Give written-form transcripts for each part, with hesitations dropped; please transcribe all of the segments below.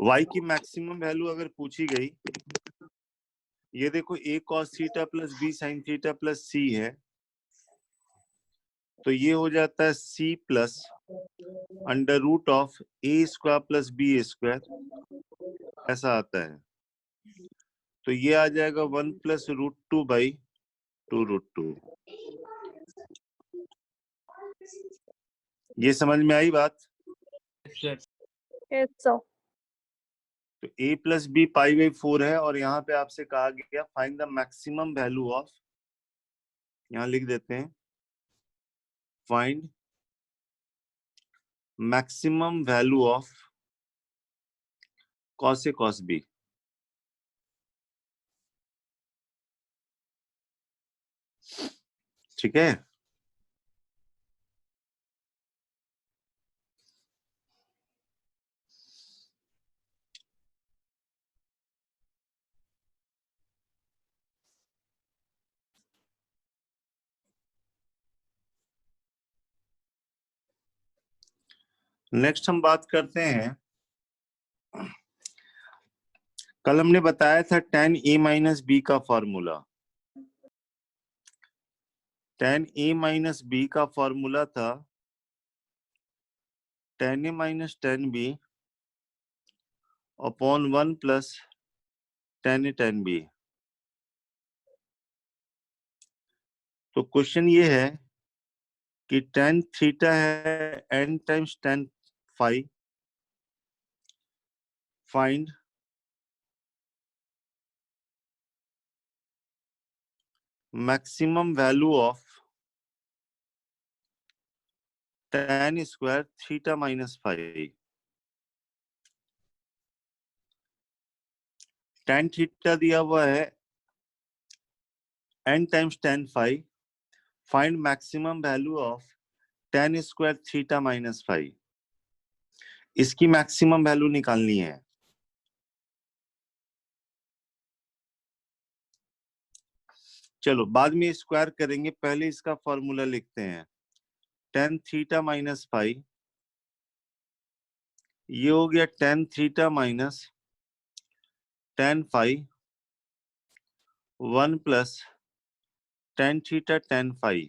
y की maximum value अगर पूछी गई, ये देखो a cos theta plus b sin theta plus c है, तो ये हो जाता है c plus under root of a square plus b square, ऐसा आता है। तो ये आ जाएगा 1 प्लस रूट 2 बाई 2 रूट 2। ये समझ में आई बात? Yes, sir. तो a plus B pi by 4 है, और यहाँ पे आपसे कहा गया find the maximum value of, यहाँ लिख देते हैं find maximum value of cos a cos b। ठीक है, नेक्स्ट हम बात करते हैं, कल हमने बताया था tan a माइनस बी का formula. tan a minus B का फॉर्मूला था tan a minus tan b upon 1 plus tan a tan b। तो क्वेश्चन ये है कि tan थीटा है n times tan phi, find maximum value of tan square theta minus phi. tan theta दिया हुआ है n times tan phi, find maximum value of tan square theta minus phi. इसकी maximum value निकालनी है। चलो बाद में स्क्वायर करेंगे, पहले इसका फॉर्मूला लिखते हैं। tan थीटा माइनस फाई, ये हो गया tan theta minus tan phi 1 plus tan theta tan phi.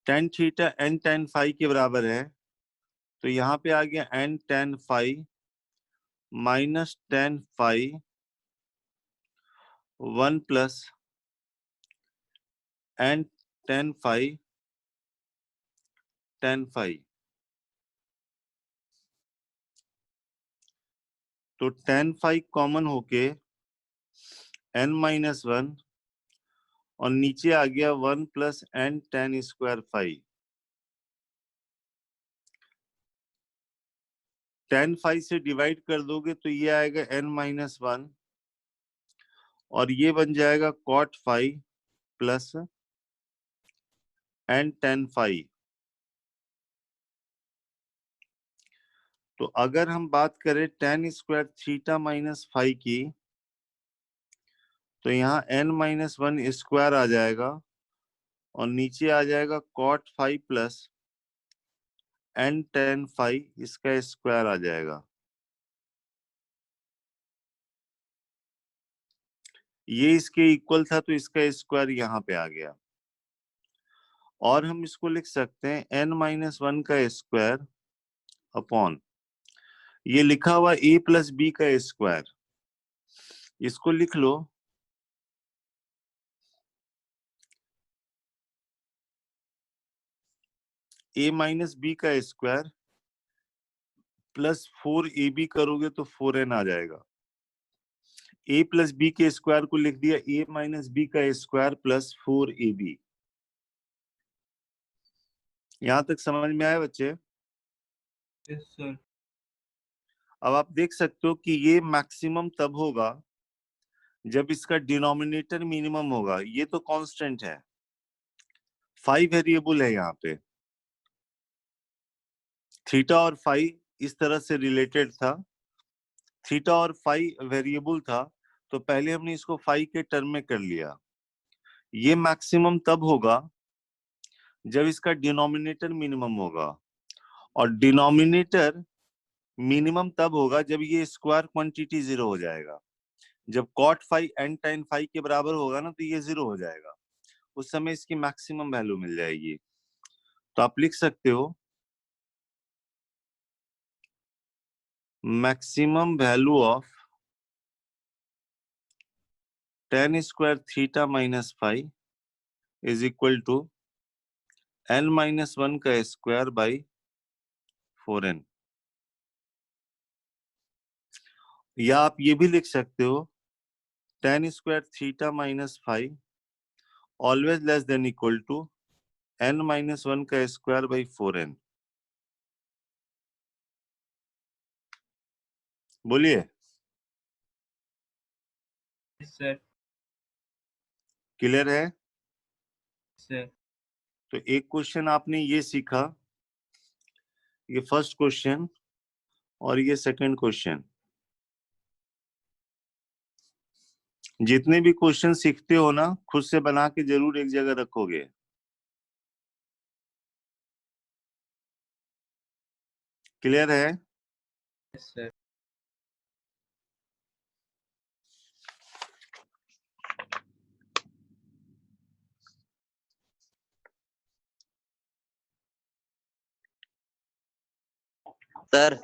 tan theta n tan phi के बराबर है, तो यहाँ पे आ गया n tan phi minus tan phi 1 plus n tan phi tan phi. तो tan फाई कॉमन होके n माइनस 1, और नीचे आ गया 1 plus n tan square phi. tan phi से डिवाइड कर दोगे तो ये आएगा n माइनस 1, और ये बन जाएगा cot phi plus n tan phi. तो अगर हम बात करें tan square theta minus phi की, तो यहाँ n माइनस 1 स्क्वायर आ जाएगा, और नीचे आ जाएगा cot phi plus n tan phi, इसका स्क्वायर आ जाएगा। ये इसके इक्वल था, तो इसका स्क्वायर यहाँ पे आ गया। और हम इसको लिख सकते हैं n माइनस 1 का स्क्वायर अपॉन ये लिखा हुआ a प्लस बी का स्क्वायर, इसको लिख लो a माइनस बी का स्क्वायर प्लस 4ab करोगे तो 4n आ जाएगा। a प्लस बी के स्क्वायर को लिख दिया a माइनस बी का स्क्वायर प्लस 4ab। यहां तक समझ में आया बच्चे? Yes sir. अब आप देख सकते हो कि ये मैक्सिमम तब होगा जब इसका डिनोमिनेटर मिनिमम होगा। ये तो कांस्टेंट है, 5 वेरिएबल है यहाँ पे, थीटा और फाई इस तरह से रिलेटेड था, थीटा और फाई वेरिएबल था, तो पहले हमने इसको फाई के टर्म में कर लिया। ये मैक्सिमम तब होगा जब इसका डिनोमिनेटर मिनिमम होगा, और डिनोमिनेटर मिनिमम तब होगा जब ये स्क्वायर क्वांटिटी 0 हो जाएगा। जब cot phi n tan phi के बराबर होगा ना तो ये 0 हो जाएगा, उस समय इसकी मैक्सिमम वैल्यू मिल जाएगी। तो आप लिख सकते हो maximum value of tan square theta minus phi is equal to n-1 का स्क्वायर बाई 4n। या आप ये भी लिख सकते हो tan square theta minus phi always less than equal to n-1 का स्क्वायर बाई 4n। बोलिए सर। क्लियर है? सर। तो एक क्वेश्चन आपने ये सीखा, ये फर्स्ट क्वेश्चन और ये सेकंड क्वेश्चन। जितने भी क्वेश्चन सीखते हो ना खुद से बना के जरूर एक जगह रखोगे। क्लियर है? सर। सर सर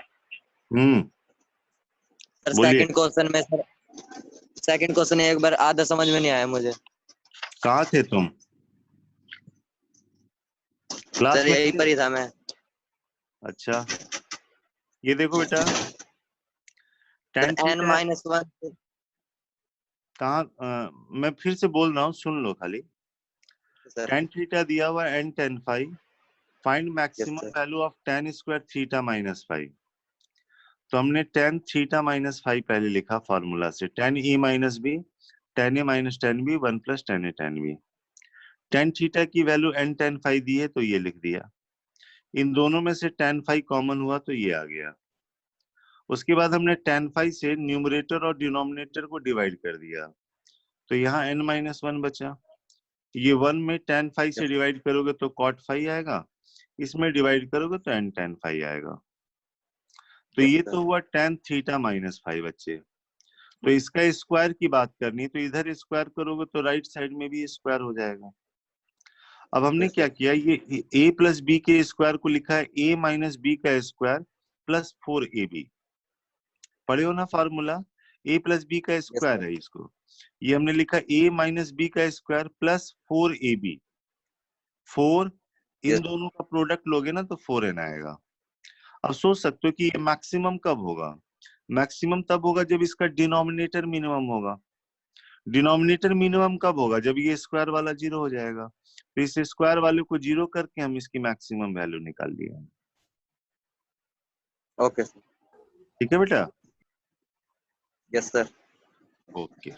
बोलिए। सेकंड क्वेश्चन में सर, सेकंड क्वेश्चन एक बार आधा समझ में नहीं आया मुझे। कहाँ थे तुम? क्लास सर में यहीं थे? पर ही था मैं। अच्छा, ये देखो बेटा सर tan थीटा n-1 कहाँ, मैं फिर से बोल रहा हूँ, सुन लो खाली। सर। tan थीटा दिया हुआ n tan phi, find yes maximum sir. Value of tan square theta minus phi. तो हमने tan थीटा माइनस फाई पहले लिखा फॉर्मूला से, tan e minus B tan a minus tan b 1 plus tan a tan b। tan theta की value n tan phi दी है तो ये लिख दिया। इन दोनों में से tan फाई कॉमन हुआ तो ये आ गया। उसके बाद हमने tan फाई से न्यूमरेटर और डिनोमिनेटर को डिवाइड कर दिया, तो यहाँ n-1 बचा। ये 1 में tan फाई से डिवाइड करोगे तो cot फाई आएगा, इसमें डिवाइड करोगे तो n tan फाई आएगा। तो ये तो हुआ tan थीटा माइनस फाई बच्चे। तो इसका स्क्वायर की बात करनी, तो इधर स्क्वायर करोगे तो राइट साइड में भी स्क्वायर हो जाएगा। अब हमने क्या किया, ये a प्लस बी के स्क्वायर को लिखा है a माइनस बी का स्क्वायर प्लस 4ab। पढ़े हो ना फॉर्मूला, a प्लस बी का स्क्वायर है इसको, ये हमने लिखा a माइनस बी का स्क्वायर प्लस 4ab। 4 इन दोनों का प्रोडक्ट लोगे ना तो 4n आएगा। अब सोच सकते हो कि ये मैक्सिमम कब होगा? मैक्सिमम तब होगा जब इसका डिनोमिनेटर मिनिमम होगा। डिनोमिनेटर मिनिमम कब होगा? जब ये स्क्वायर वाला 0 हो जाएगा। तो इस स्क्वायर वाले को 0 करके हम इसकी मैक्सिमम वैल्यू निकाल लिए। Okay sir. ठीक है बेटा? Yes sir. ओके।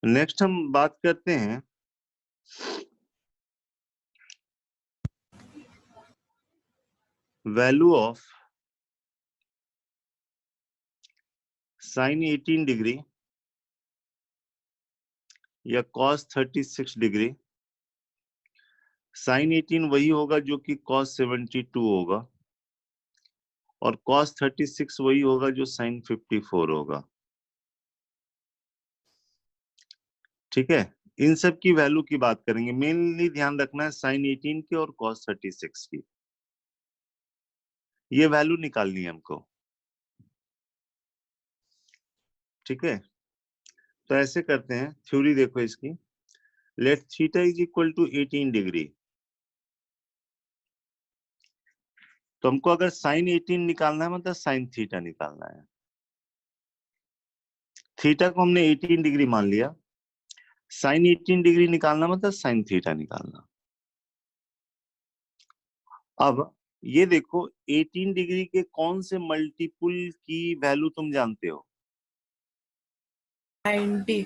नेक्स्ट हम बात करते हैं वैल्यू ऑफ साइन 18 डिग्री या cos 36 डिग्री। साइन 18 वही होगा जो कि cos 72 होगा, और cos 36 वही होगा जो sin 54 होगा। ठीक है, इन सब की वैल्यू की बात करेंगे। मेनली ध्यान रखना है sin 18 की और cos 36 की, ये वैल्यू निकालनी है हमको। ठीक है, तो ऐसे करते हैं, थ्योरी देखो इसकी। Let theta is equal to 18 degree. तो हमको अगर साइन 18 निकालना है मतलब साइन थीटा निकालना है। थीटा को हमने 18 डिग्री मान लिया, साइन 18 डिग्री निकालना मतलब साइन थीटा निकालना। अब ये देखो 18 डिग्री के कौन से मल्टीपुल की वैल्यू तुम जानते हो? 90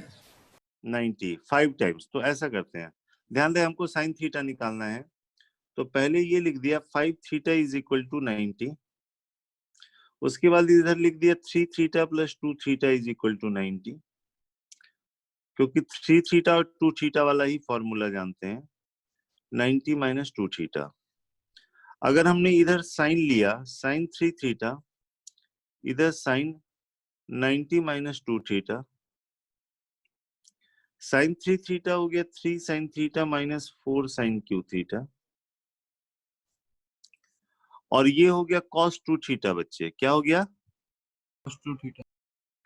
5 टाइम्स। तो ऐसा करते हैं, ध्यान दें हमको साइन थीटा निकालना है, तो पहले ये लिख दिया 5 थीटा इज इक्वल टू 90। उसके बाद इधर लिख दिया 3 theta plus 2 theta is equal to 90, क्योंकि 3 थीटा और 2 थीटा वाला ही फॉर्मूला जानते हैं, 90 माइनस 2 थीटा। अगर हमने इधर साइन लिया, साइन 3 थीटा, इधर sine 90 minus 2 theta, sine 3 theta हो गया 3 sine theta minus 4 sine cube theta, और ये हो गया कॉस 2 थीटा। बच्चे क्या हो गया? cos 2 theta.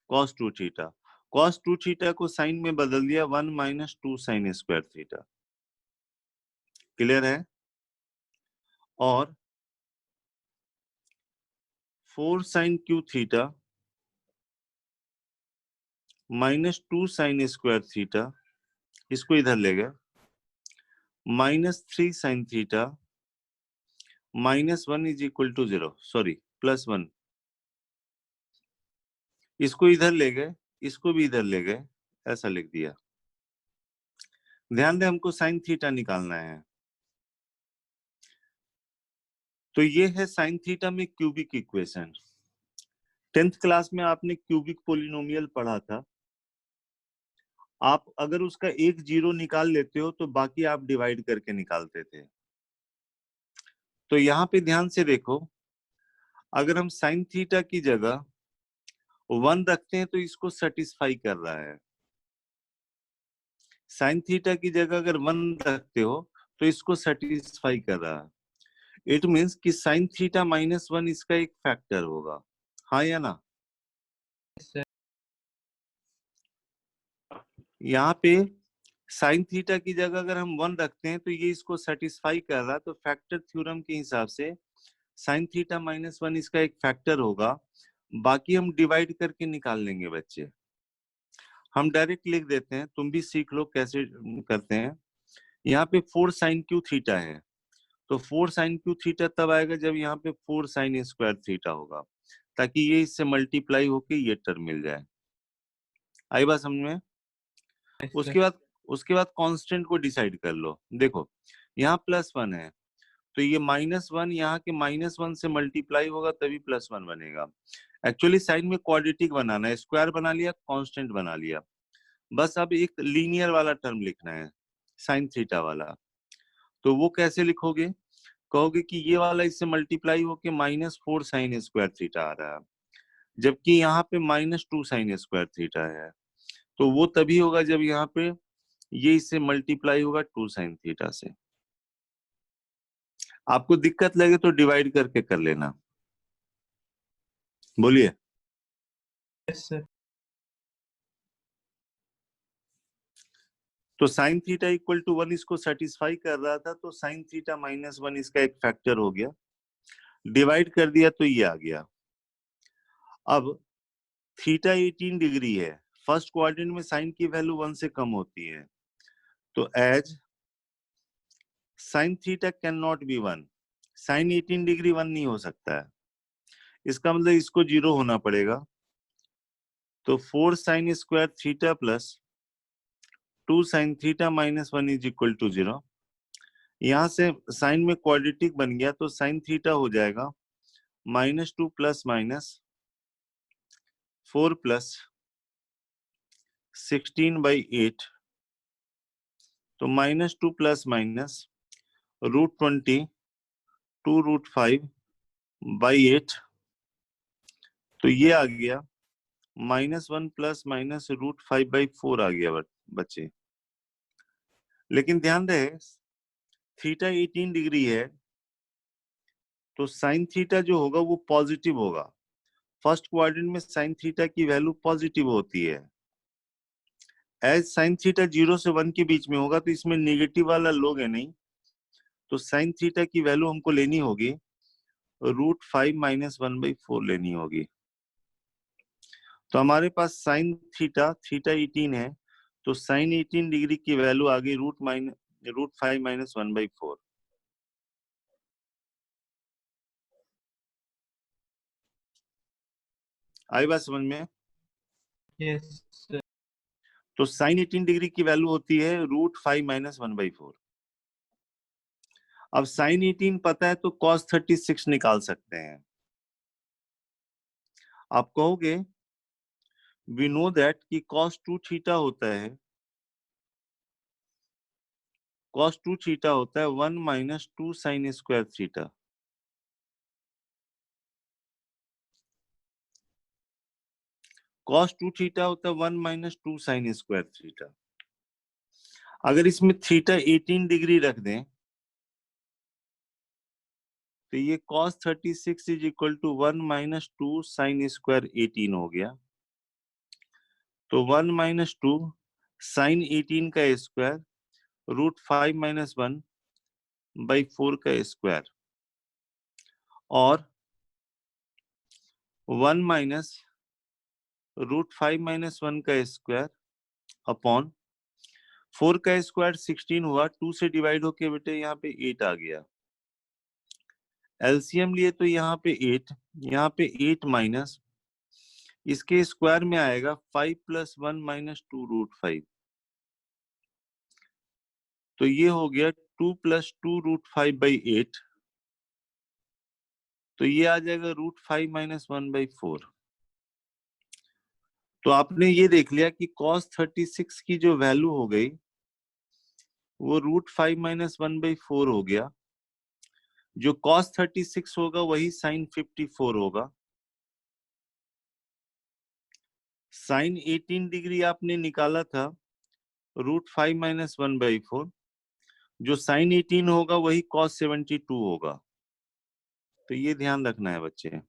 Cos 2 theta. Cos 2 theta को साइन में बदल दिया, 1 minus 2 sine square theta. Clear है? और 4 sine cube theta minus 2 sine square theta, इसको इधर ले गए, minus 3 sine theta minus 1 is equal to 0, sorry plus 1, इसको इधर ले गए, इसको भी इधर ले गए, ऐसा लिख दिया। ध्यान दें, हमको साइन थीटा निकालना है। तो ये है साइन थीटा में क्यूबिक इक्वेशन। 10th क्लास में आपने क्यूबिक पोलिनोमियल पढ़ा था। आप अगर उसका एक जीरो निकाल लेते हो तो बाकी आप डिवाइड करके निकालते थे। तो यहाँ पे ध्यान से देखो, अगर हम साइन थीटा की जगह 1 रखते हैं तो इसको सेटिस्फाई कर रहा है। साइन थीटा की जगह अगर 1 रखते हो तो इसको सेटिस्फाई कर रहा है। इट मीन्स कि साइन थीटा माइनस 1 इसका एक फैक्टर होगा, हाँ या ना? Yes, sir. यहाँ पे साइन थीटा की जगह अगर हम 1 रखते हैं तो ये इसको सेटिस्फाई कर रहा है, तो फैक्टर थ्योरम के हिसाब से साइन थीटा माइनस 1 इसका एक फैक्टर होगा। बाकी हम डिवाइड करके निकाल लेंगे बच्चे। हम डायरेक्ट लिख देते हैं, तुम भी सीख लो कैसे करते हैं। यहाँ पे 4 साइन क्यू थीटा है, तो 4 साइन क्यू थीटा तब आएगा जब यहाँ पे 4 साइन स्क्वायर थीटा होगा, ताकि ये इससे मल्टीप्लाई होके ये टर्म मिल जाए। आई बात समझ में? Yes, sir. उसके बाद कांस्टेंट को डिसाइड कर लो। देखो यहाँ +1 है, तो ये -1 यहाँ के -1 से मल्टीप्लाई होगा तभी +1 बनेगा। एक्चुअली साइन में क्वाड्रेटिक बनाना है, स्क्वायर बना लिया, कांस्टेंट बना लिया, बस अब एक लीनियर वाला टर्म लिखना है, साइन थीटा वाला। तो वो कैसे लिखोगे? कहोगे कि ये वाला इससे मल्टीप्लाई होके -4 साइन स्क्वायर थीटा आ रहा है, जबकि यहाँ पे -2 साइन स्क्वायर थीटा है। तो वो तभी होगा जब यहाँ पे ये इससे मल्टीप्लाई होगा 2 साइन थीटा से। आपको दिक्कत लगे तो डिवाइड करके कर लेना। बोलिए। Yes, sir. तो साइन थीटा इक्वल टू 1 इसको सेटिस्फाई कर रहा था, तो साइन थीटा माइनस 1 इसका एक फैक्टर हो गया, डिवाइड कर दिया तो ये आ गया। अब थीटा 18 डिग्री है, फर्स्ट क्वाड्रेंट में साइन की वैल्यू 1 से कम होती है, तो as sine theta can not be 1, sine 18 degree 1 नहीं हो सकता है, इसका मतलब इसको 0 होना पड़ेगा। तो 4 sine square theta plus 2 sine theta minus 1 is equal to 0। यहां से साइन में क्वाड्रेटिक बन गया, तो साइन थीटा हो जाएगा -2 प्लस माइनस 4 प्लस 16/8, तो -2 प्लस माइनस √20 2√5/8, तो ये आ गया -1 प्लस माइनस √5/4 आ गया बच्चे। लेकिन ध्यान रहे थीटा 18 डिग्री है, तो साइन थीटा जो होगा वो पॉजिटिव होगा। फर्स्ट क्वाड्रेंट में साइन थीटा की वैल्यू पॉजिटिव होती है। एज साइन थीटा 0 से 1 के बीच में होगा, तो इसमें नेगेटिव वाला लोग है नहीं, तो साइन थीटा की वैल्यू हमको लेनी होगी √5 माइनस 1/4 लेनी होगी। तो हमारे पास साइन थीटा 18 है, तो साइन 18 डिग्री की वैल्यू आ गई √5 माइनस 1/4। आई बात समझ में? Yes, sir. तो साइन 18 डिग्री की वैल्यू होती है √5 माइनस 1/4। अब साइन 18 पता है तो cos 36 निकाल सकते हैं। आप कहोगे वी नो दैट कि cos 2 थीटा होता है, cos 2 थीटा होता है 1 minus 2 sine square theta. cos 2 theta होता है 1 माइनस 2 साइन स्क्वायर थीटा। अगर इसमें थीटा 18 डिग्री रख दें तो ये cos 36 is equal to 1 minus 2 sine square 18 हो गया। तो 1 माइनस 2 साइन 18 का स्क्वायर रूट 5 माइनस 1 बाई 4 का स्क्वायर और 1 माइनस रूट 5 माइनस 1 का स्क्वायर अपॉन 4 का स्क्वायर 16 हुआ, 2 से डिवाइड होके बेटे यहाँ पे 8 आ गया। एलसीएम लिए तो यहाँ पे 8, यहाँ पे 8 माइनस इसके स्क्वायर में आएगा 5 प्लस 1 माइनस 2 रूट 5। तो ये हो गया 2 प्लस 2 रूट 5 बाई 8। तो ये आ जाएगा रूट 5 माइनस 1 बाई 4। तो आपने ये देख लिया कि cos 36 की जो वैल्यू हो गई वो रूट 5 माइनस 1 बाई 4 हो गया। जो cos 36 होगा वही sin 54 होगा। sin 18 डिग्री आपने निकाला था रूट 5 माइनस 1 बाई 4। जो sin 18 होगा वही cos 72 होगा। तो ये ध्यान रखना है बच्चे।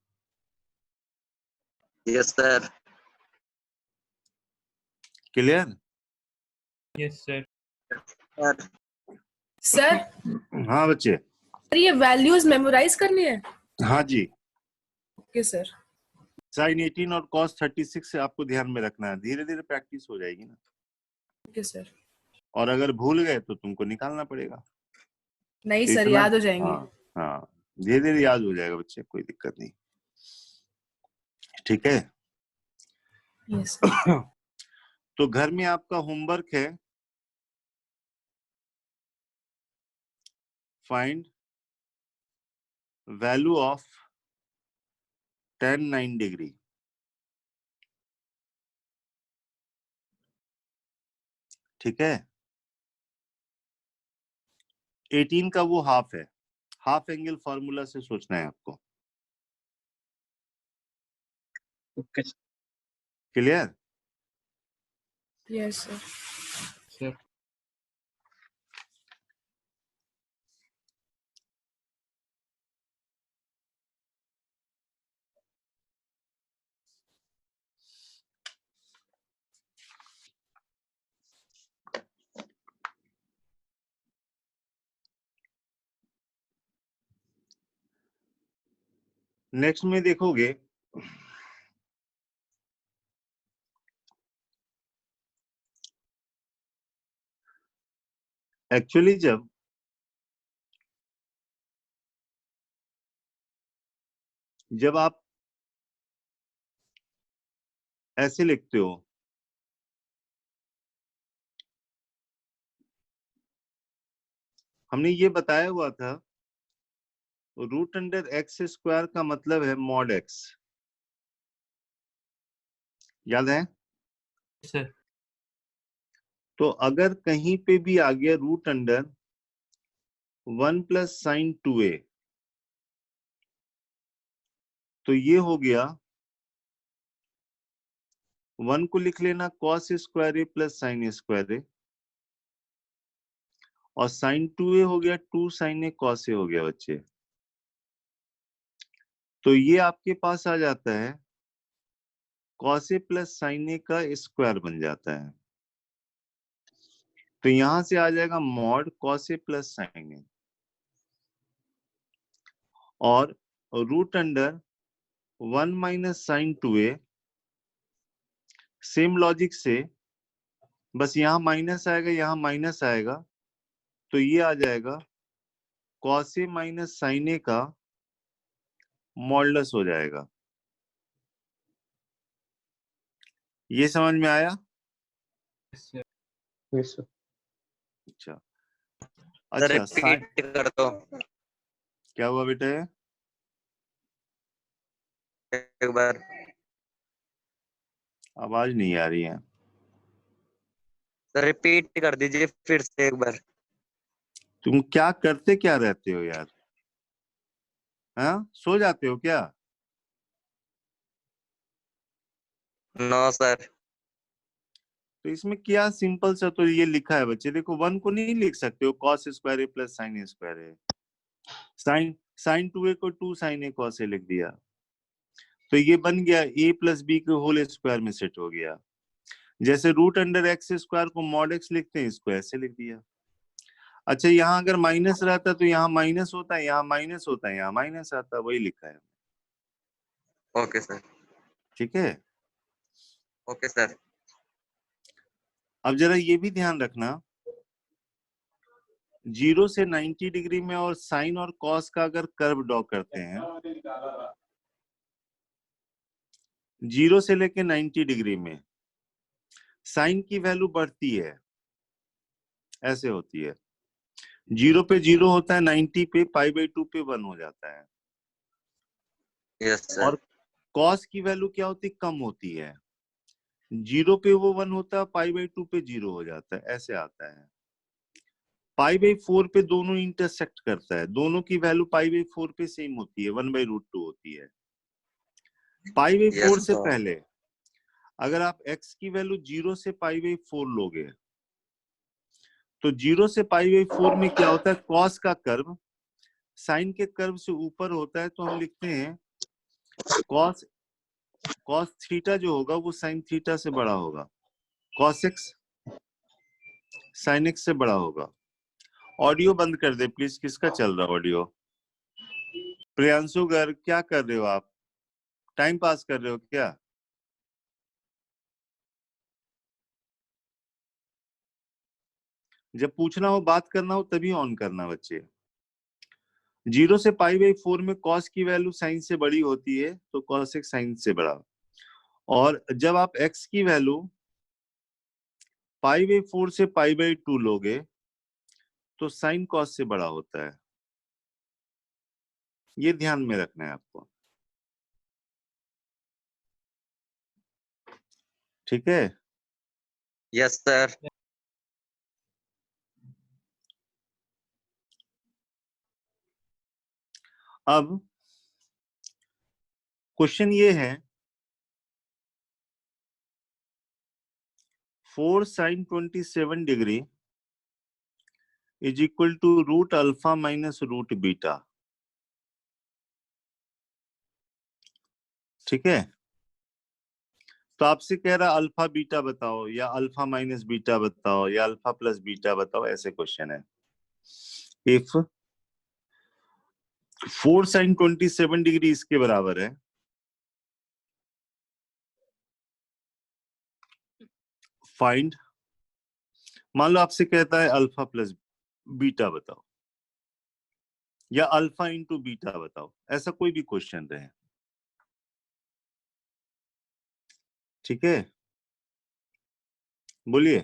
Yes sir. Clear? Yes, sir. Sir sir हाँ बच्चे। ये वैल्यूज मेमोराइज करनी है? हाँ जी, ओके सर। sin 18 और cos 36 से आपको ध्यान में रखना है, धीरे धीरे प्रैक्टिस हो जाएगी ना। Okay sir. और अगर भूल गए तो तुमको निकालना पड़ेगा। नहीं तो सर, इतना- याद हो जाएंगे। हाँ हाँ, धीरे धीरे याद हो जाएगा बच्चे, कोई दिक्कत नहीं। ठीक है। Yes sir. तो घर में आपका होमवर्क है find value of tan 9 degree. ठीक है। 18 का वो हाफ है, हाफ एंगल फॉर्मूला से सोचना है आपको। Okay, clear? Yes sir. sir. Next में देखोगे एक्चुअली जब आप ऐसे लिखते हो हमने ये बताया हुआ था रूट अंडर एक्स स्क्वायर का मतलब है मॉड एक्स। याद है? Yes, sir. तो अगर कहीं पे भी आ गया root under 1 plus sine 2a तो ये हो गया 1 को लिख लेना cos square a plus sine square a और साइन 2a हो गया 2 साइन a cos a हो गया बच्चे। तो ये आपके पास आ जाता है cos a plus sine a का स्क्वायर बन जाता है। तो यहां से आ जाएगा mod cos a plus sine a और root under 1 minus sine 2a। Same logic से बस यहां माइनस आएगा, यहां माइनस आएगा, तो ये आ जाएगा cos a minus sine a का मॉडुलस हो जाएगा। ये समझ में आया? Yes, sir. Yes, sir. अच्छा सर अच्छा, साइन रिपीट कर दो क्या हुआ बेटे? एक बार। आवाज नहीं आ रही है। सर रिपीट कर दीजिए फिर से एक बार। तुम क्या करते क्या रहते हो यार? हाँ, सो जाते हो क्या? No sir. तो इसमें क्या सिंपल सा तो ये लिखा है बच्चे, देखो 1 को नहीं लिख सकते हो, कॉस स्क्वायर ए प्लस साइन ए स्क्वायर है। साइन साइन 2a को 2 साइन ए कॉस ए लिख दिया, तो ये बन गया a प्लस बी के होल स्क्वायर में सेट हो गया। जैसे रूट अंडर एक्स स्क्वायर को मॉड एक्स लिखते हैं, इसको ऐसे लिख दिया। अच्छा, यहाँ अगर माइनस रहता तो यहाँ माइनस होता है, यहाँ माइनस होता है, यहाँ माइनस आता, वही लिखा है। Okay sir. ठीक है। Okay sir. अब जरा ये भी ध्यान रखना, 0 से 90 डिग्री में और साइन और कॉस का अगर कर्व ड्रॉ करते हैं, 0 से लेके 90 डिग्री में साइन की वैल्यू बढ़ती है, ऐसे होती है। 0 पे 0 होता है, 90 पे पाई/2 पे 1 हो जाता है। Yes sir. और कॉस की वैल्यू क्या होती है? कम होती है। 0 पे वो 1 होता है, पाई/2 पे 0 हो जाता है, ऐसे आता है। पाई/4 पे दोनों इंटरसेक्ट करता है, दोनों की वैल्यू पाई/4 पे सेम होती है, 1/√2 होती है। पाई/4 यस से सर। पहले अगर आप x की वैल्यू 0 से पाई/4 लोगे, तो 0 से पाई/4 में क्या होता है? कॉस का कर्व साइन के कर्व से ऊपर होता है, तो हम लिखते हैं कॉस कॉस थीटा जो होगा वो साइन थीटा से बड़ा होगा, कॉस एक्स साइन एक्स से बड़ा होगा। ऑडियो बंद कर दे प्लीज, किसका चल रहा ऑडियो? प्रियांशु गर्ग, क्या कर रहे हो आप? टाइम पास कर रहे हो क्या? जब पूछना हो, बात करना हो, तभी ऑन करना बच्चे। 0 से पाई/4 में कॉस की वैल्यू साइन से बड़ी होती है, तो कॉस एक्स साइन से बड़ा। और जब आप एक्स की वैल्यू पाई/4 से पाई/2 लोगे, तो साइन कॉस से बड़ा होता है। ये ध्यान में रखना है आपको, ठीक है। Yes sir. अब क्वेश्चन ये है, 4 sin 27 degree is equal to root alpha minus root beta. ठीक है। तो आपसे कह रहा अल्फा बीटा बताओ, या अल्फा माइनस बीटा बताओ, या अल्फा प्लस बीटा बताओ, ऐसे क्वेश्चन है। इफ 4 sin 27 डिग्री इसके बराबर है, फाइंड, मान लो आपसे कहता है अल्फा प्लस बीटा बताओ, या अल्फा इंटू बीटा बताओ, ऐसा कोई भी क्वेश्चन रहे, ठीक है, बोलिए।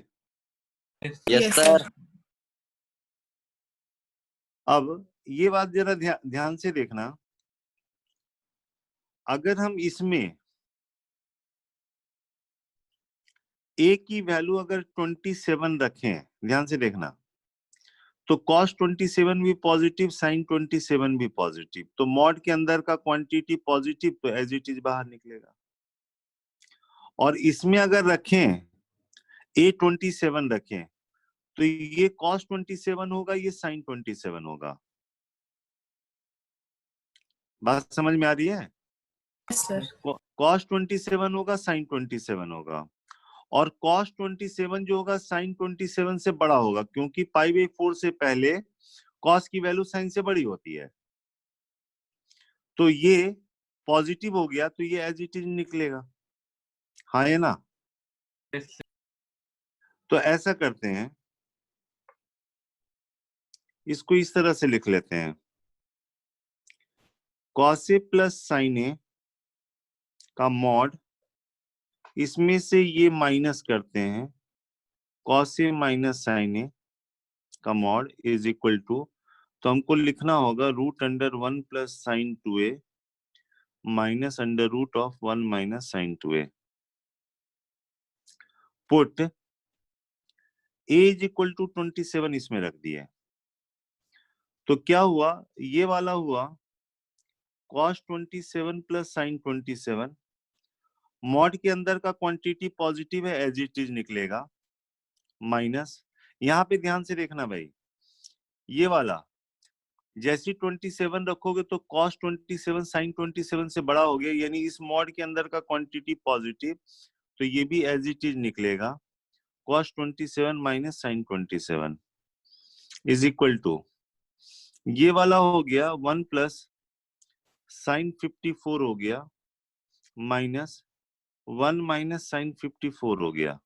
Yes. Yes Yes, sir. sir. अब ये बात जरा ध्यान से देखना, अगर हम इसमें a की वैल्यू अगर 27 रखें, ध्यान से देखना, तो cos 27 भी पॉजिटिव, sin 27 भी पॉजिटिव, तो मॉड के अंदर का क्वांटिटी पॉजिटिव, तो एज इट इज बाहर निकलेगा। और इसमें अगर रखें a27 रखें, तो ये cos 27 होगा, ये sin 27 होगा। बात समझ में आ रही है? Yes, sir. cos 27 होगा, sin 27 होगा, और cos 27 जो होगा sin 27 से बड़ा होगा, क्योंकि पाई/4 से पहले cos की वैल्यू sin से बड़ी होती है। तो ये पॉजिटिव हो गया, तो ये एज इट इज निकलेगा, हाँ है ना? Yes, sir. तो ऐसा करते हैं, इसको इस तरह से लिख लेते हैं, cos a plus sin a का मॉड, इसमें से ये माइनस करते हैं, cos a minus sin a का मॉड इज इक्वल टू, तो हमको लिखना होगा √1 plus sine 2a minus √1 minus sine 2a। Put a is equal to 27 इसमें रख दिए, तो क्या हुआ, ये वाला हुआ cos 27 प्लस sin 27। मॉड के अंदर का क्वांटिटी पॉजिटिव है, एज इट इज निकलेगा, माइनस, यहाँ पे ध्यान से देखना भाई, ये वाला जैसी 27 रखोगे तो cos 27 sin 27 से बड़ा हो गया, यानी इस मॉड के अंदर का क्वांटिटी पॉजिटिव, तो ये भी एज इट इज निकलेगा, cos 27 minus sin 27 is equal to, ये वाला हो गया 1 प्लस sin 54 हो गया, माइनस 1 माइनस sin 54 हो गया,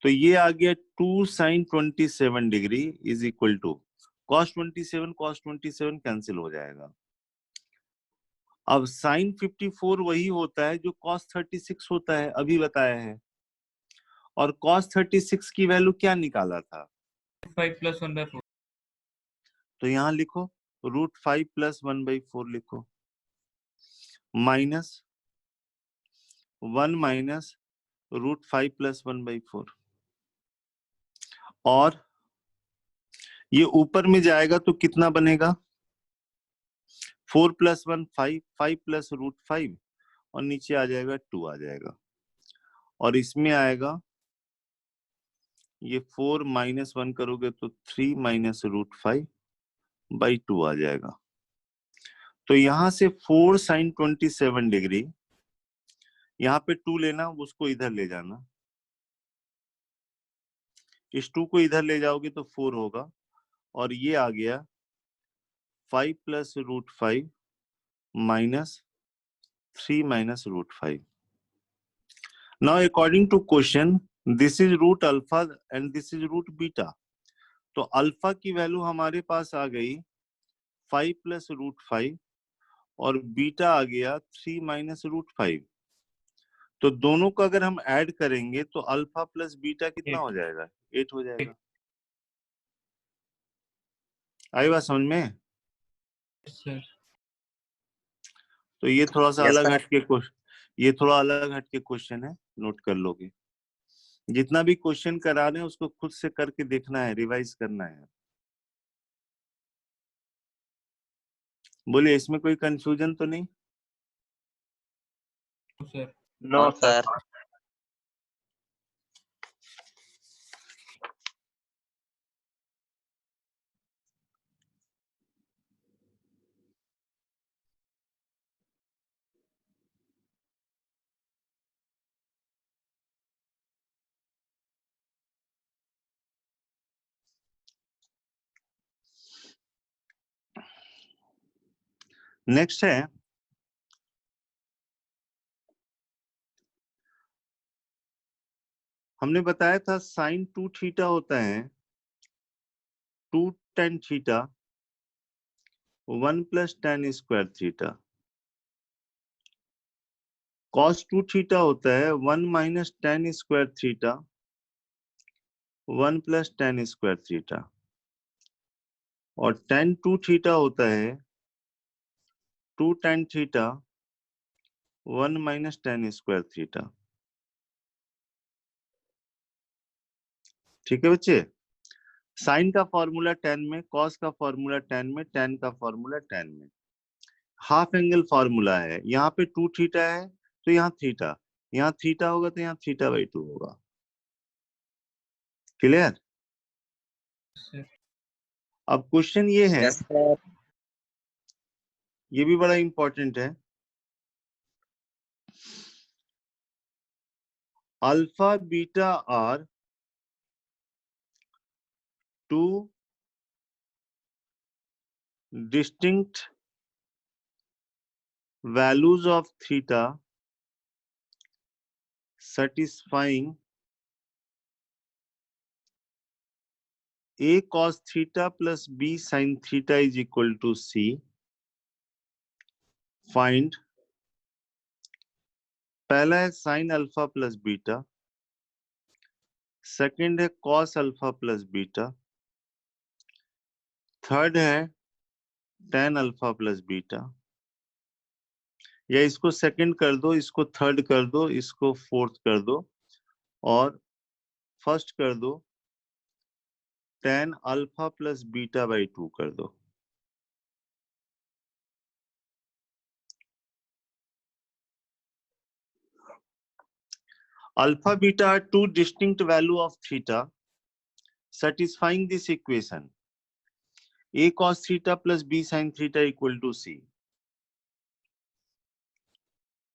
तो ये आ गया 2 sin 27 degree is equal to cos 27 cancel हो जाएगा। अब sin 54 वही होता है जो cos 36 होता है, अभी बताया है, और cos 36 की वैल्यू क्या निकाला था, 5 plus 1/4। तो यहां लिखो √5 प्लस 1/4 लिखो, माइनस 1 माइनस √5 प्लस 1/4, और ये ऊपर में जाएगा तो कितना बनेगा, 4 प्लस 1 5, 5 प्लस √5, और नीचे आ जाएगा 2 आ जाएगा, और इसमें आएगा ये 4 माइनस 1 करोगे तो 3 माइनस √5/2 आ जाएगा। तो यहां से 4 sin 27 डिग्री, यहाँ पे 2 लेना, उसको इधर ले जाना, इस 2 को इधर ले जाओगे तो 4 होगा, और ये आ गया 5 plus √5 minus 3 minus √5। Now according to question, this is root alpha and this is root beta, तो अल्फा की वैल्यू हमारे पास आ गई 5 प्लस √5 और बीटा आ गया 3 माइनस √5, तो दोनों को अगर हम ऐड करेंगे तो अल्फा प्लस बीटा कितना हो जाएगा, 8 हो जाएगा। आई बात समझ में? सर तो ये थोड़ा सा Yes, अलग sir. हट के क्वेश्चन, ये थोड़ा अलग हट के क्वेश्चन है, नोट कर लोगे। जितना भी क्वेश्चन करा रहे हैं उसको खुद से करके देखना है, रिवाइज करना है। बोलिए, इसमें कोई कंफ्यूजन तो नहीं? Sir No, sir. नेक्स्ट है, हमने बताया था साइन 2 थीटा होता है 2 tan theta 1 plus tan square theta, cos 2 theta होता है 1 minus tan square theta 1 plus tan square theta, और tan 2 थीटा होता है 2 tan theta 1 minus tan square theta. ठीक है बच्चे, साइन का फॉर्मूला tan में, cos का फॉर्मूला tan में, tan का फॉर्मूला tan में, हाफ एंगल फॉर्मूला है, यहाँ पे 2 थीटा है तो यहाँ थीटा, यहाँ थीटा होगा तो यहाँ θ/2 होगा। क्लियर? सर अब क्वेश्चन ये है, Yes, sir. ये भी बड़ा इंपॉर्टेंट है, alpha beta are 2 distinct values of theta satisfying a cos theta plus b sin theta is equal to c, find, पहला है sine alpha plus beta, second है cos alpha plus beta, third है tan alpha plus beta, या इसको second कर दो, इसको third कर दो, इसको फोर्थ कर दो, और फर्स्ट कर दो tan alpha plus beta by 2 कर दो। Alpha beta are two distinct value of theta satisfying this equation. A cos theta plus B sin theta equal to C.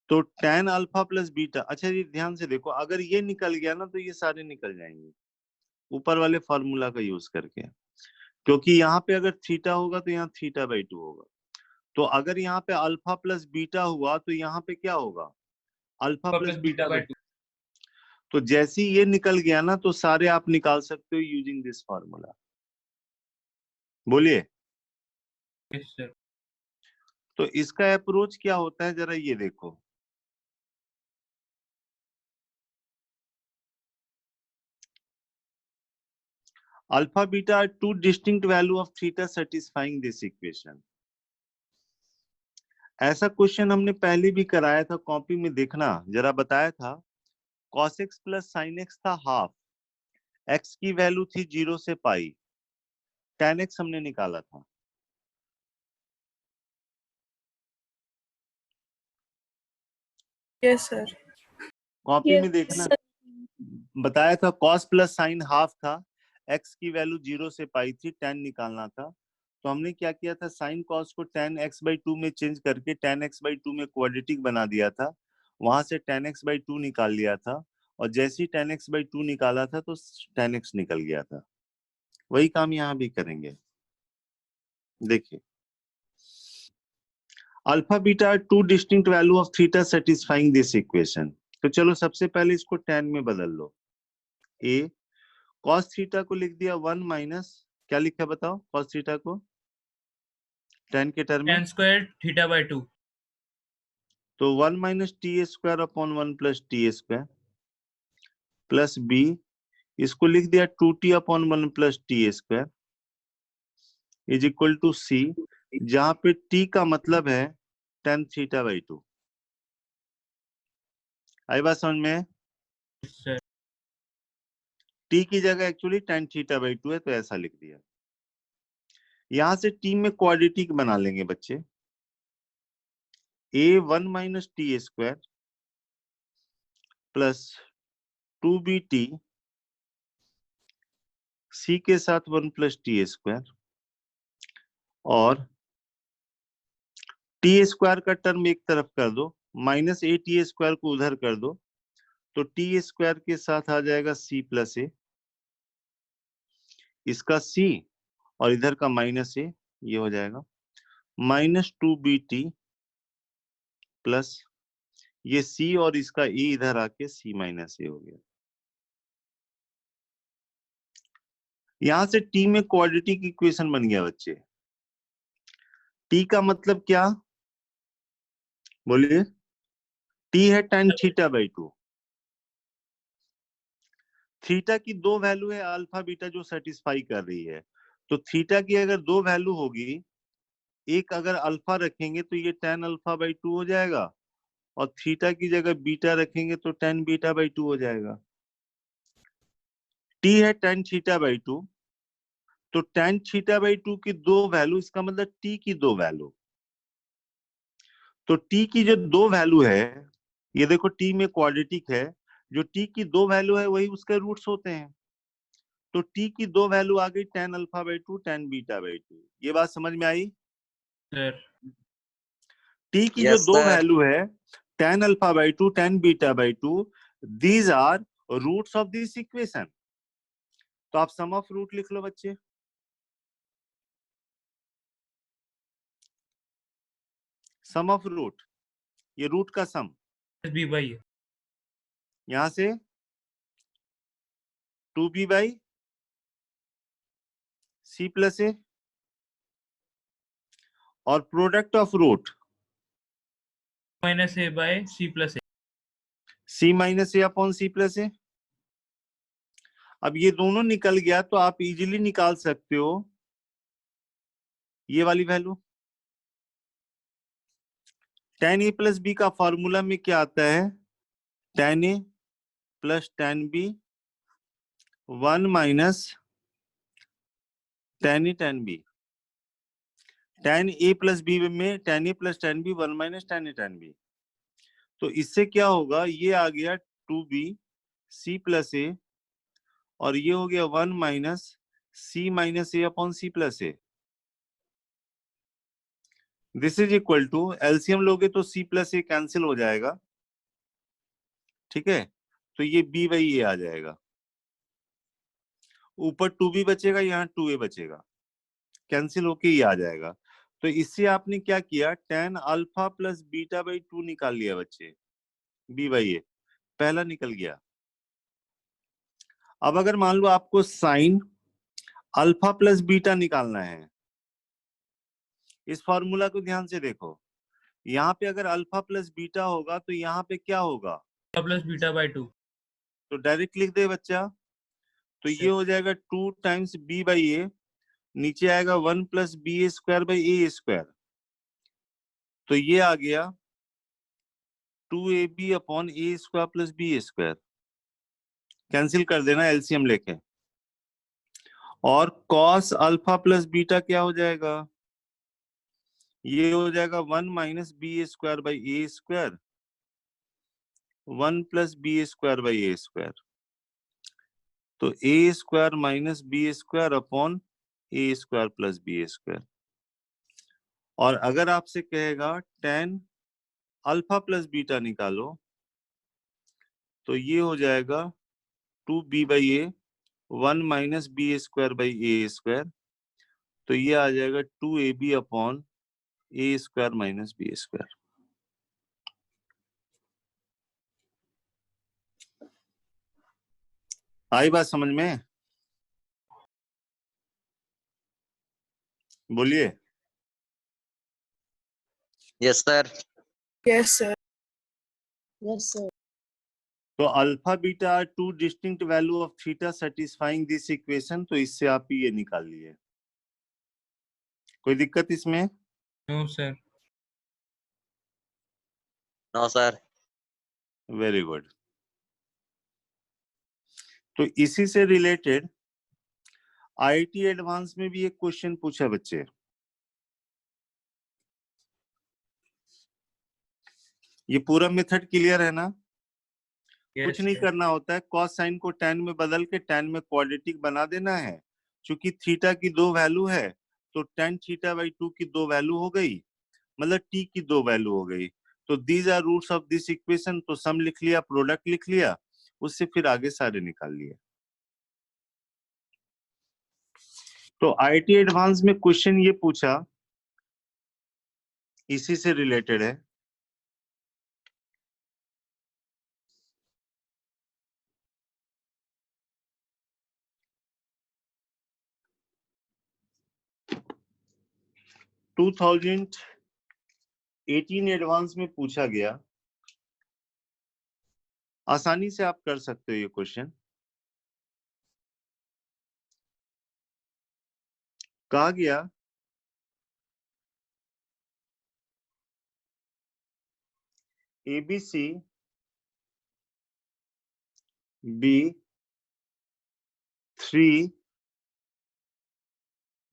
तो tan अल्फा प्लस बीटा, अच्छा ये ध्यान से देखो, अगर ये निकल गया ना तो ये सारे निकल जाएंगे ऊपर वाले फॉर्मूला का यूज करके, क्योंकि यहाँ पे अगर थीटा होगा तो यहाँ थीटा बाई 2 होगा। तो अगर यहाँ पे अल्फा प्लस बीटा हुआ तो यहाँ पे क्या होगा, अल्फा प्लस बीटा बाई 2। तो जैसे ही ये निकल गया ना तो सारे आप निकाल सकते हो यूजिंग दिस फॉर्मूला। बोलिए। yes sir, तो इसका अप्रोच क्या होता है जरा ये देखो, alpha beta are two distinct value of theta satisfying this equation. ऐसा क्वेश्चन हमने पहले भी कराया था, कॉपी में देखना जरा, बताया था cos x plus sin x था हाफ, x की वैल्यू थी 0 से पाई, tan x हमने निकाला था। Yes sir. कॉपी में देखना, बताया था cos प्लस sin हाफ था, x की वैल्यू 0 से पाई थी, tan निकालना था। तो हमने क्या किया था, sin cos को tan x बाई 2 में चेंज करके tan x बाई 2 में क्वाड्रेटिक बना दिया था, वहां से tan x बाई 2 निकाल लिया था, और जैसे ही tan x बाई 2 निकाला था तो tan x निकल गया था। वही काम यहाँ भी करेंगे। देखिए, alpha beta are two distinct value of theta satisfying this equation. तो चलो सबसे पहले इसको tan में बदल लो। a cos थीटा को लिख दिया 1 माइनस, क्या लिखा बताओ cos थीटा को tan के टर्म में, tan square theta by 2 तो 1 minus T square upon 1 plus T square, plus b इसको लिख दिया 2t upon 1 plus T square is equal to c, जहां पे t का मतलब है tan थीटा बाई 2। आई बात समझ में? yes sir, t की जगह एक्चुअली tan थीटा बाई 2 है, तो ऐसा लिख दिया। यहां से t में क्वाड्रेटिक बना लेंगे बच्चे, a 1 minus T square plus 2bt c के साथ 1 प्लस टी स्क्वायर, और टी स्क्वायर का टर्म एक तरफ कर दो, माइनस ए टी स्क्वायर को उधर कर दो, तो टी स्क्वायर के साथ आ जाएगा c प्लस ए, इसका c और इधर का माइनस ए, ये हो जाएगा माइनस 2bt प्लस ये c और इसका e इधर आके c माइनस ए हो गया। यहां से t में क्वाड्रेटिक इक्वेशन बन गया बच्चे। t का मतलब क्या, बोलिए। t है tan थीटा बाई 2। थीटा की दो वैल्यू है अल्फा बीटा जो सेटिस्फाई कर रही है, तो थीटा की अगर दो वैल्यू होगी, एक अगर अल्फा रखेंगे तो ये tan अल्फा बाई 2 हो जाएगा, और थीटा की जगह बीटा रखेंगे तो tan बीटा बाई 2 हो जाएगा। t है tan थीटा बाई 2, तो tan थीटा बाई 2 की दो वैल्यू, इसका मतलब t की दो वैल्यू, तो t की जो दो वैल्यू है, ये देखो t में क्वाड्रेटिक है, जो t की दो वैल्यू है वही उसके रूट्स होते हैं, तो t की दो वैल्यू आ गई tan alpha by 2 tan beta by 2। ये बात समझ में आई? sir, t की जो यस दो सर। वैल्यू है tan alpha by 2 tan beta by 2, these are roots of this equation. तो आप सम ऑफ रूट लिख लो बच्चे, सम ऑफ रूट, ये रूट का सम, b by यहां से 2b by C plus a, और product of root minus a by c plus a c minus a upon c plus a. अब ये दोनों निकल गया तो आप इजीली निकाल सकते हो ये वाली value. tan a plus B का फॉर्मूला में क्या आता है, tan a plus tan b 1 minus tan a tan b। tan a plus b में tan a plus tan b 1 minus tan a tan b। तो इससे क्या होगा, ये आ गया 2b c प्लस a और ये हो गया 1 minus c minus a upon c plus a। This is equal to, LCM लोगे तो c प्लस a कैंसिल हो जाएगा, ठीक है, तो ये b बाई a आ जाएगा, ऊपर 2b बचेगा, यहाँ 2a बचेगा, कैंसिल होके ये आ जाएगा। तो इससे आपने क्या किया, tan alpha plus beta by 2 निकाल लिया बच्चे, b बाई a पहला निकल गया। अब अगर मान लो आपको साइन अल्फा प्लस बीटा निकालना है, इस फॉर्मूला को ध्यान से देखो, यहाँ पे अगर अल्फा प्लस बीटा होगा तो यहाँ पे क्या होगा, प्लस बीटा बाई 2। तो डायरेक्ट लिख दे बच्चा, तो ये हो जाएगा 2 टाइम्स b बाई ए, नीचे आएगा 1 plus b square by a square, तो ये आ गया 2ab upon a square plus b square, cancel कर देना एलसीएम लेके। और कॉस अल्फा प्लस बीटा क्या हो जाएगा, ये हो जाएगा 1 minus b square by a square 1 plus b square by a square, तो a square minus b square upon a square plus b square. और अगर आपसे कहेगा tan अल्फा प्लस बीटा निकालो, तो ये हो जाएगा 2b by a 1 minus b square by a square, तो ये आ जाएगा 2ab upon a square minus b square. आई बात समझ में, बोलिए। Yes sir. Yes, sir. Yes, sir. तो alpha beta are two distinct value of theta satisfying this equation, तो इससे आप ये निकाल लिए। कोई दिक्कत इसमें? No sir. No sir. Very good. तो इसी से रिलेटेड आईटी एडवांस में भी एक क्वेश्चन पूछा बच्चे, ये पूरा मेथड क्लियर है ना? कुछ नहीं करना होता है, कॉस साइन को tan में बदल के tan में क्वाड्रेटिक बना देना है। चूंकि थीटा की 2 वैल्यू है तो tan थीटा बाई 2 की 2 वैल्यू हो गई, मतलब t की 2 वैल्यू हो गई। तो these are roots of this equation, तो सम लिख लिया, प्रोडक्ट लिख लिया, उससे फिर आगे सारे निकाल लिए। तो आईटी एडवांस में क्वेश्चन ये पूछा, इसी से रिलेटेड है। टू 2018 एडवांस में पूछा गया, आसानी से आप कर सकते हो ये क्वेश्चन। कहा गया ABC B3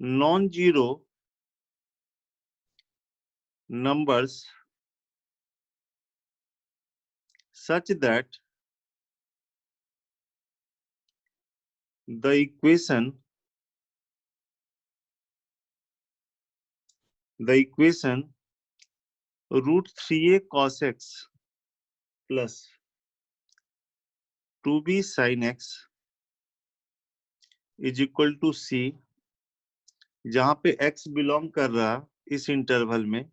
non-zero numbers such that the equation root 3a cos x plus 2b sin x is equal to c, जहां पे x बिलोंग कर रहा इस इंटरवल में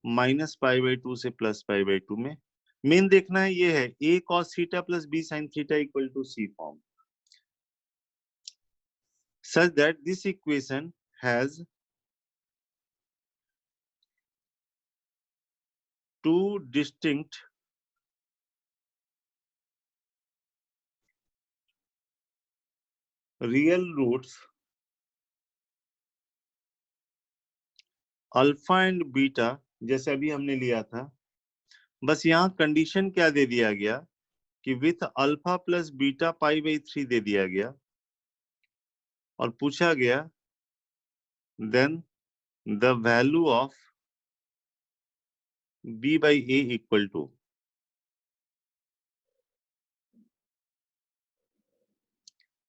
-π/2 से +π/2 में। मेन देखना है ये है a cos theta plus b sin theta equal to c form, such that this equation has two distinct real roots alpha and beta, जैसे अभी हमने लिया था। बस यहाँ कंडीशन क्या दे दिया गया कि with alpha plus beta pi by 3 दे दिया गया और पूछा गया then the value of b by a equal to,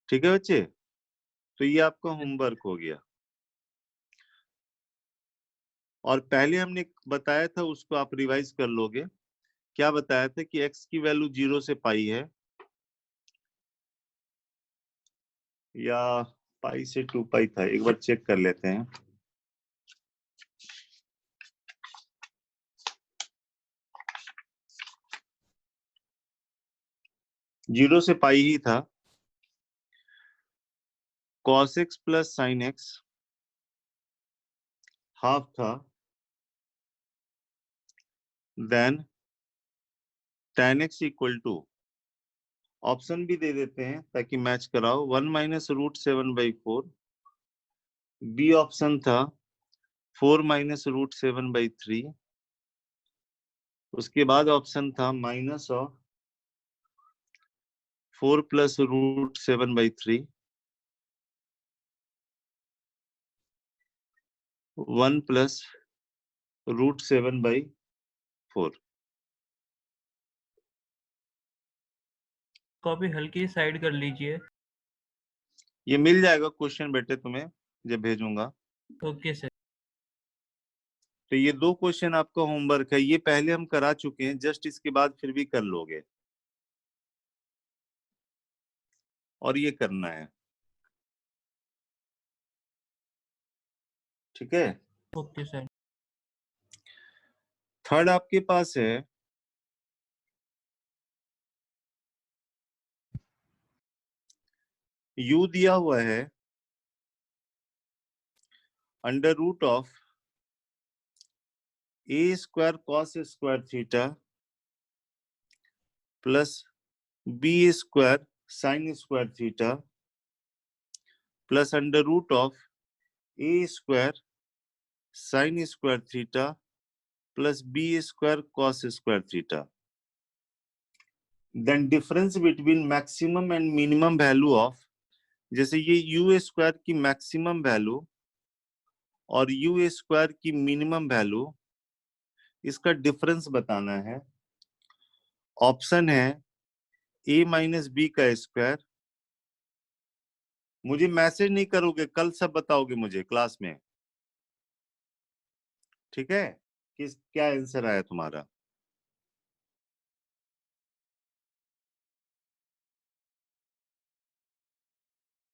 ठीक है बच्चे। तो ये आपका होमवर्क हो गया। और पहले हमने बताया था उसको आप रिवाइज कर लोगे। क्या बताया था कि x की वैल्यू 0 से पाई है या पाई से 2 पाई था, एक बार चेक कर लेते हैं। जीरो से पाई ही था। cos x plus sine x half था, then tan x equal to, option भी दे देते हैं ताकि मैच कराओ, 1 minus root 7 by 4। B option था 4 माइनस रूट 7 बाई 3। उसके बाद ऑप्शन था minus of 4 plus root 7 by 3, 1 plus root 7 by 4। Copy हल्की साइड कर लीजिए। ये मिल जाएगा क्वेश्चन बेटे तुम्हें जब भेजूंगा। Okay sir. तो ये 2 क्वेश्चन आपका होमवर्क है, ये पहले हम करा चुके हैं, जस्ट इसके बाद फिर भी कर लोगे और ये करना है, ठीक है। Okay sir. थर्ड आपके पास है u दिया हुआ है under root of a square cos square theta plus b square sine square theta plus under root of a square sine square theta plus b square cos square theta. Then difference between maximum and minimum value of, जैसे ये u square की maximum value और u square की minimum value, इसका difference बताना है। Option है a minus B का स्क्वायर। मुझे मैसेज नहीं करोगे, कल सब बताओगे मुझे क्लास में, ठीक है। क्या आंसर आया तुम्हारा?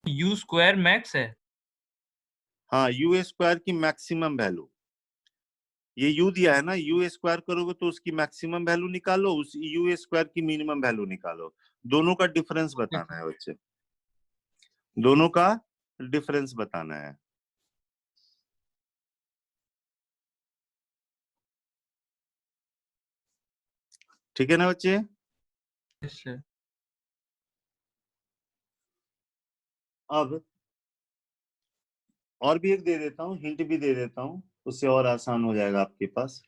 यू स्क्वायर मैक्स है। हाँ, यू स्क्वायर की मैक्सिमम वैल्यू, ये यू दिया है ना, यू स्क्वायर करोगे तो उसकी मैक्सिमम वैल्यू निकालो, उस यू स्क्वायर की मिनिमम वैल्यू निकालो। दोनों का डिफरेंस बताना है बच्चे, दोनों का डिफरेंस बताना है। ठीक है ना बच्चे? Yes sir. अब और भी एक दे देता हूँ, हिंट भी दे देता हूँ, उससे और आसान हो जाएगा आपके पास।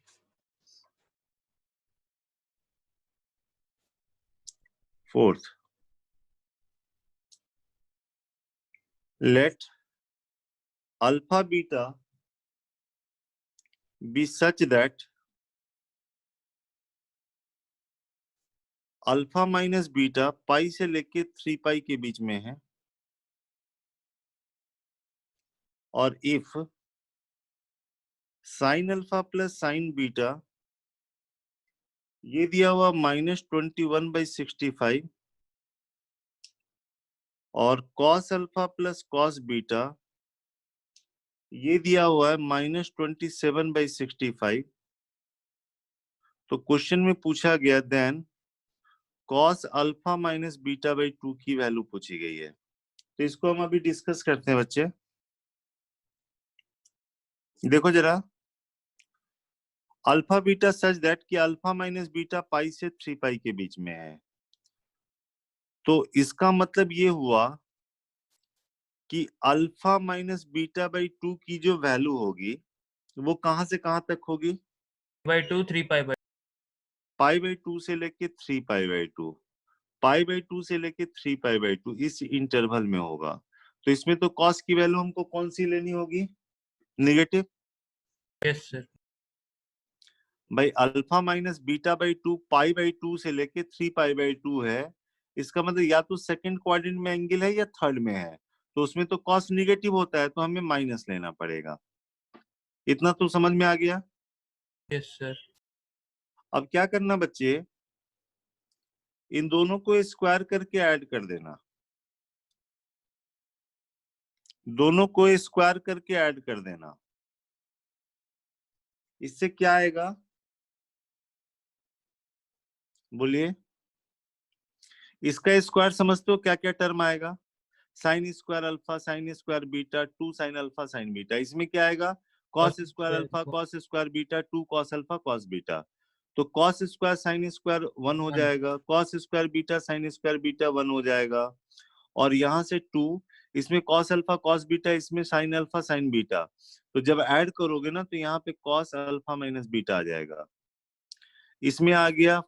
Fourth, let alpha beta be such that alpha minus beta pi से लेके 3 पाई के बीच में है, और if sine alpha plus sine beta, ये दिया हुआ -21/65, और cos alpha plus cos beta, ये दिया हुआ है -27/65। तो क्वेश्चन में पूछा गया then cos alpha minus beta by 2 की वैल्यू पूछी गई है। तो इसको हम अभी डिस्कस करते हैं बच्चे। देखो जरा, अल्फा बीटा सच दैट कि अल्फा माइनस बीटा पाई से 3 पाई के बीच में है। तो इसका मतलब ये हुआ कि अल्फा माइनस बीटा बाई 2 की जो वैल्यू होगी वो कहां से कहां तक होगी? By 2 3 pi by. Pi by 2 से लेके 3 पाई बाई 2। π/2 से लेके 3π/2 इस इंटरवल में होगा। तो इसमें तो कॉस की वैल्यू हमको कौन सी लेनी होगी? नेगेटिव। Yes sir. भाई अल्फा माइनस बीटा/2 π/2 से लेके 3π/2 है। इसका मतलब या तो सेकंड क्वाड्रेंट में एंगल है या थर्ड में है, तो उसमें तो कॉस निगेटिव होता है, तो हमें माइनस लेना पड़ेगा। इतना तो समझ में आ गया? Yes sir. अब क्या करना बच्चे, इन दोनों को स्क्वायर करके ऐड कर देना। दोनों को स्क्वायर करके ऐड कर देना। इससे क्या आएगा बोलिए? इसका स्क्वायर समझते हो क्या क्या टर्म आएगा? Sine square alpha sine square beta 2 sine alpha sign beta. इसमें क्या आएगा? Cos square alpha cos square beta 2 cos alpha cos beta. तो कॉस स्क्वायर साइन स्क्वायर 1 हो जाएगा, cos square beta sine square beta 1 हो जाएगा, और यहाँ से 2, इसमें कॉस अल्फा कॉस बीटा, इसमें साइन अल्फा साइन बीटा। तो जब ऐड करोगे ना तो यहाँ पे कॉस अल्फा माइनस बीटा आ जाएगा। इसमें आ गया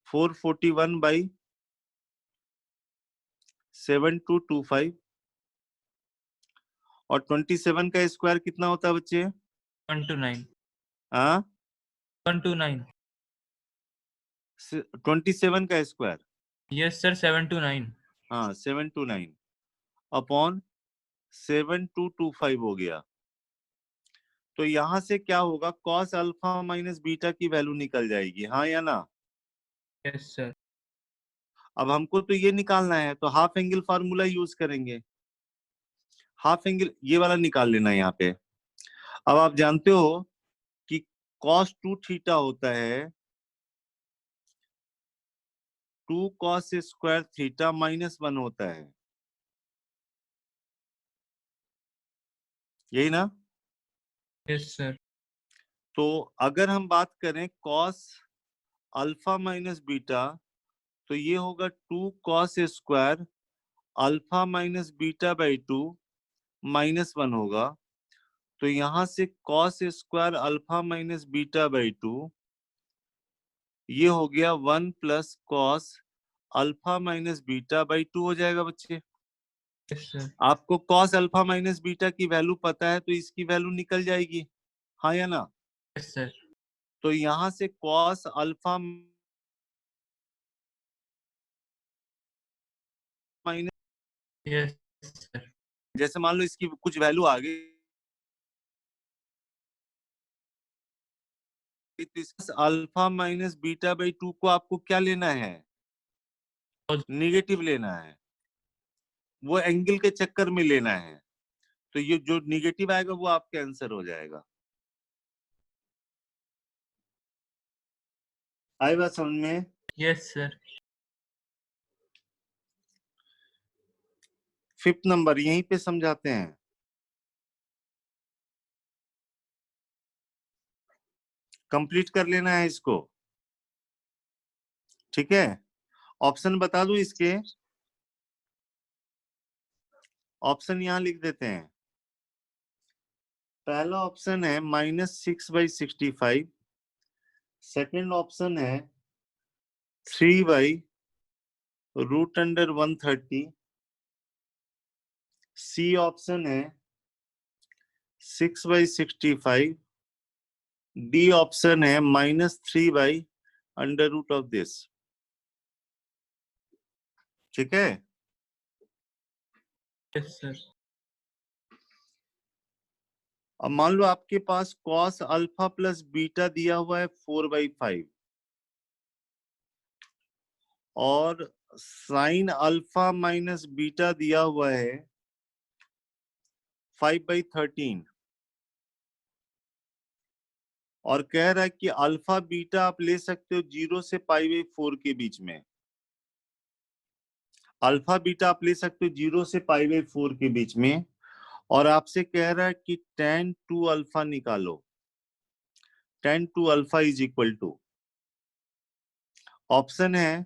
441/7225, और 27 का स्क्वायर कितना होता है बच्चे? 129। हाँ 129। 27 का स्क्वायर। Yes sir 729। हाँ 729 अपॉन 7225 हो गया। तो यहां से क्या होगा, कॉस अल्फा माइनस बीटा की वैल्यू निकल जाएगी, हाँ या ना? Yes sir. अब हमको तो ये निकालना है, तो हाफ एंगल फार्मूला यूज करेंगे। हाफ एंगल ये वाला निकाल लेना यहाँ पे। अब आप जानते हो कि cos 2 थीटा होता है 2 cos स्क्वायर थीटा -1 होता है, यही ना? Yes sir. तो अगर हम बात करें cos अल्फा माइनस बीटा, तो ये होगा 2 cos स्क्वायर अल्फा माइनस बीटा/2 -1 होगा। तो यहां से cos स्क्वायर अल्फा माइनस बीटा/2 ये हो गया 1 प्लस cos अल्फा माइनस बीटा/2 हो जाएगा बच्चे। Yes sir. आपको cos अल्फा माइनस बीटा की वैल्यू पता है, तो इसकी वैल्यू निकल जाएगी, हाँ या ना? Yes sir. तो यहां से cos alpha minus, yes sir. जैसे मान लो इसकी कुछ वैल्यू आ गई, तो इस अल्फा माइनस बीटा/2 को आपको क्या लेना है? नेगेटिव लेना है, वो एंगल के चक्कर में लेना है। तो ये जो नेगेटिव आएगा वो आपका आंसर हो जाएगा। आई बात समझ में? Yes sir. 5th नंबर यहीं पे समझाते हैं। कंप्लीट कर लेना है इसको, ठीक है? ऑप्शन बता दूं इसके? ऑप्शन यहां लिख देते हैं। पहला ऑप्शन है -6/65, सेकंड ऑप्शन है 3/√130, सी ऑप्शन है 6/65, डी ऑप्शन है -3/√दिस। ठीक है? Yes sir. अब मान लो आपके पास cos अल्फा प्लस बीटा दिया हुआ है 4/5, और साइन अल्फा माइनस बीटा दिया हुआ है 5/13, और कह रहा है कि अल्फा बीटा आप ले सकते हो 0 से π/4 के बीच में। अल्फा बीटा आप ले सकते हो 0 से π/4 के बीच में, और आपसे कह रहा है कि tan 2 अल्फा निकालो। tan 2 alpha is equal to, option है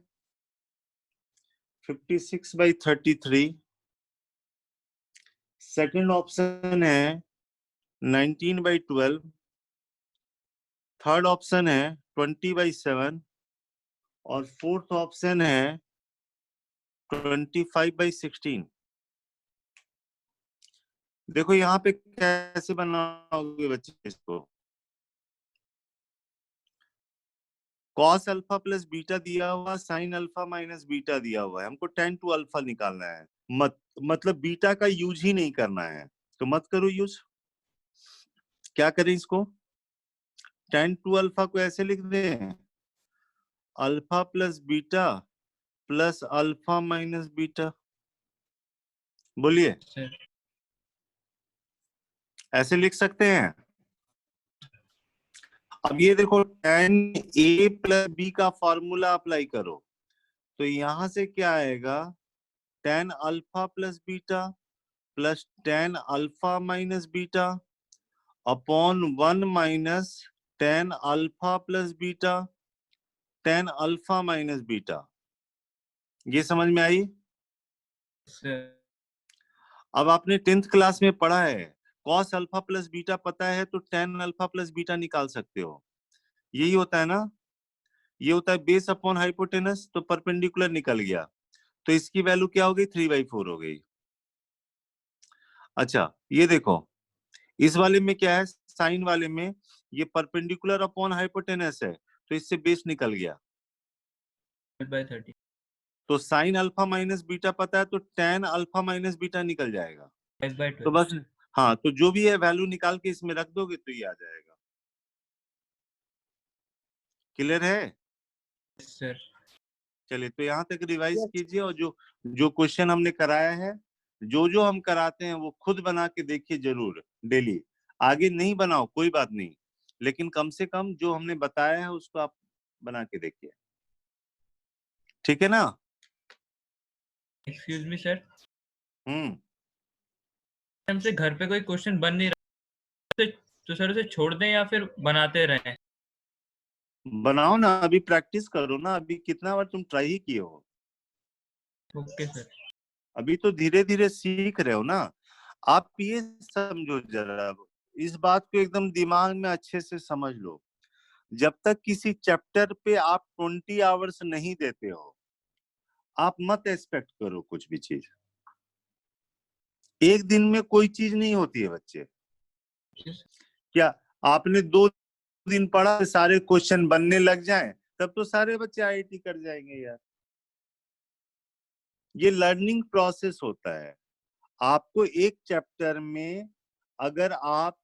56/33, सेकंड ऑप्शन है 19/12, थर्ड ऑप्शन है 20/7, और फोर्थ ऑप्शन है 25/16। देखो यहाँ पे कैसे बनाओगे बच्चे इसको। कॉस अल्फा प्लस बीटा दिया हुआ, साइन अल्फा माइनस बीटा दिया हुआ है, हमको tan टू अल्फा निकालना है। मतलब बीटा का यूज ही नहीं करना है, तो मत करो यूज। क्या करें इसको, tan टू अल्फा को ऐसे लिख दें, alpha plus beta plus alpha minus beta. बोलिए, सर ऐसे लिख सकते हैं। अब ये देखो tan a प्लस बी का फॉर्मूला अप्लाई करो, तो यहां से क्या आएगा, tan alpha plus beta plus tan alpha minus beta upon 1 minus tan alpha plus beta tan alpha minus beta. ये समझ में आई। सर अब आपने 10th क्लास में पढ़ा है, cos अल्फा प्लस बीटा पता है तो tan अल्फा प्लस बीटा निकाल सकते हो। यही होता है ना, ये होता है बेस अपॉन हाइपोटेनस, तो परपेंडिकुलर निकल गया, तो इसकी वैल्यू क्या हो गई, 3/4 हो गई। अच्छा ये देखो, इस वाले में क्या है, साइन वाले में ये परपेंडिकुलर अपॉन हाइपोटेनस है, तो इससे बेस निकल गया। 8/30 तो साइन अल्फा माइनस बीटा पता है तो tan अल्फा माइनस बीटा निकल जाएगा। 5/12 तो बस हाँ, तो जो भी है वैल्यू निकाल के इसमें रख दोगे तो ये आ जाएगा। क्लियर है। सर। चलिए तो यहाँ तक रिवाइज कीजिए, और जो जो क्वेश्चन हमने कराया है, जो जो हम कराते हैं वो खुद बना के देखिए जरूर डेली। आगे नहीं बनाओ कोई बात नहीं, लेकिन कम से कम जो हमने बताया है उसको आप बना के देखिए, ठीक है ना। एक्सक्यूज मी सर, हम्म। हमसे घर पे कोई क्वेश्चन बन नहीं रहा तो सर उसे छोड़ दें या फिर बनाते रहें। बनाओ ना, अभी प्रैक्टिस करो ना, अभी कितना बार तुम ट्राई ही किए हो। Okay sir. अभी तो धीरे धीरे सीख रहे हो ना। आप ये समझो जरा, इस बात को एकदम दिमाग में अच्छे से समझ लो, जब तक किसी चैप्टर पे आप 20 आवर्स नहीं देते हो, आप मत एक्सपेक्ट करो कुछ भी चीज। एक दिन में कोई चीज नहीं होती है बच्चे। क्या आपने 2 दिन पढ़ा सारे क्वेश्चन बनने लग जाएं, तब तो सारे बच्चे आईआईटी कर जाएंगे यार। ये लर्निंग प्रोसेस होता है। आपको एक चैप्टर में अगर आप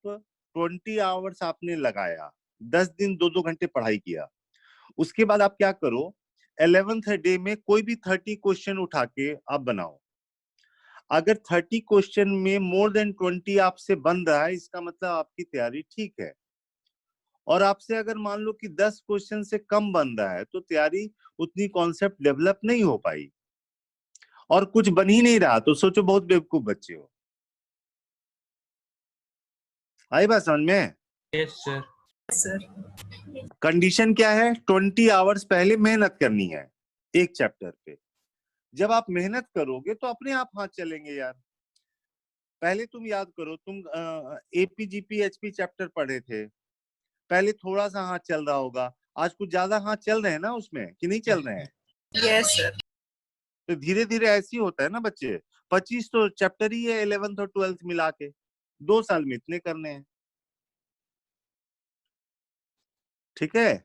20 आवर्स आपने लगाया, 10 दिन 2-2 घंटे पढ़ाई किया, उसके बाद आप क्या करो, 11th डे में कोई भी 30 क्वेश्चन उठा के आप बनाओ। अगर 30 क्वेश्चन में मोर देन 20 आपसे बन रहा है, इसका मतलब आपकी तैयारी ठीक है। और आपसे अगर मान लो कि 10 क्वेश्चन से कम बन रहा है, तो तैयारी उतनी कॉन्सेप्ट डेवलप नहीं हो पाई और कुछ बन ही नहीं रहा, तो सोचो बहुत बेवकूफ बच्चे हो। आई बात समझ में। Yes sir. सर कंडीशन क्या है, 20 आवर्स पहले मेहनत करनी है एक चैप्टर पे। जब आप मेहनत करोगे तो अपने आप हाथ चलेंगे यार। पहले तुम याद करो, तुम एपीजीपी एचपी चैप्टर पढ़े थे, पहले थोड़ा सा हाथ चल रहा होगा, आज कुछ ज्यादा हाथ चल रहे हैं ना उसमें, कि नहीं चल रहे हैं। यस सर तो धीरे धीरे ऐसे ही होता है ना बच्चे। 25 तो चैप्टर ही है 11th और 12th मिला के, 2 साल में इतने करने हैं, ठीक है।